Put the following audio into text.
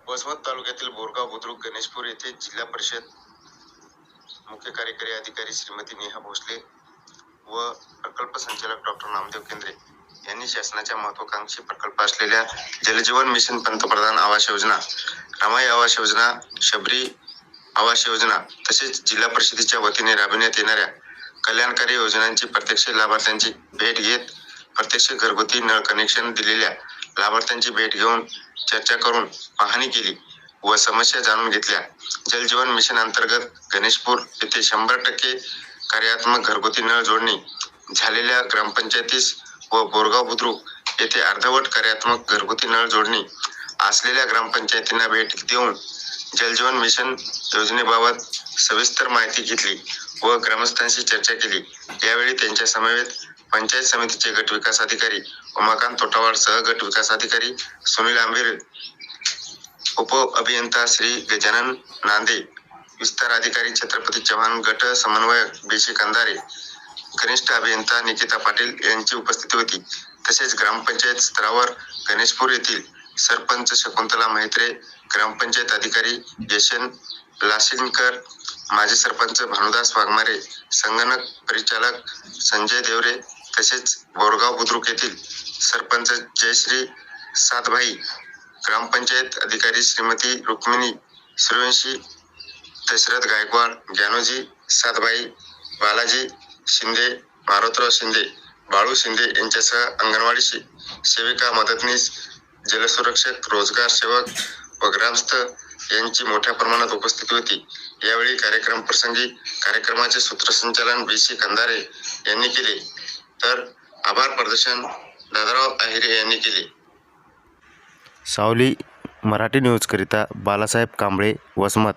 वसमत तालुक्यातील बोरगाव बुद्रुक गणेशपूर येथे जिल्हा परिषद मुख्य कार्यकारी अधिकारी श्रीमती नेहा भोसले व प्रकल्प संचालक डॉक्टर नामदेव केंद्रे यांनी शासनाच्या महत्वाकांक्षी प्रकल्प असलेल्या जलजीवन मिशन, पंतप्रधान आवास योजना, रमाई आवास योजना, शबरी आवास योजना तसेच जिल्हा परिषदेच्या वतीने राबविण्यात येणाऱ्या कल्याणकारी योजनांची प्रत्यक्ष लाभार्थ्यांची भेट घेत प्रत्यक्ष घरगुती नळ कनेक्शन दिलेल्या लाभार्थ्यांची भेट घेऊन चर्चा करून पाहणी केली व समस्या जाणून घेतल्या। जलजीवन मिशन अंतर्गत गणेशपूर येथे 100% कार्यात्मक घरगुती नळ जोडणी झालेल्या ग्रामपंचायतीस व बोरगाव बुद्रुक येथे अर्धवट कार्यात्मक घरगुती नळ जोडणी असलेल्या ग्रामपंचायतींना भेट देऊन जलजीवन मिशन योजनेबाबत सविस्तर माहिती घेतली व ग्रामस्थांशी चर्चा केली। यावेळी त्यांच्या समवेत पंचायत समितीचे गट विकास अधिकारी उमाकांत तोटावाड, सह गट विकास अधिकारी सुनील आंबेरे, उप अभियंता श्री गजानन नांदे, विस्तार अधिकारी छत्रपती चव्हाण, गट समन्वयक बीसी कंदारे, कनिष्ठ अभियंता निकिता पाटील यांची उपस्थिती होती। तसेच ग्रामपंचायत स्तरावर गणेशपूर येथील सरपंच शकुंतला म्हेत्रे, ग्रामपंचायत अधिकारी यशन लासिनकर, माजी सरपंच भानुदास वाघमारे, संगणक परिचालक संजय देवरे तसेच बोरगाव बुद्रुक येथील सरपंच जयश्री सातभाई, ग्रामपंचायत अधिकारी श्रीमती रुक्मिणी सूर्यवंशी, दशरथ गायकवाड, ज्ञानोजी सातभाई, बालाजी शिंदे, मारुतराव शिंदे, बाळू शिंदे यांच्यासह अंगणवाडी सेविका, मदतनीस, जलसुरक्षक, रोजगार सेवक व ग्रामस्थ यांची मोठ्या प्रमाणात उपस्थिती होती। यावेळी कार्यक्रम प्रसंगी कार्यक्रमाचे सूत्रसंचालन बीसी कंदारे यांनी केले तर आभार प्रदर्शन दादाराव आहिरे यांनी केले। सावली मराठी न्यूज करिता बालासाहेब कांबळे, वसमत।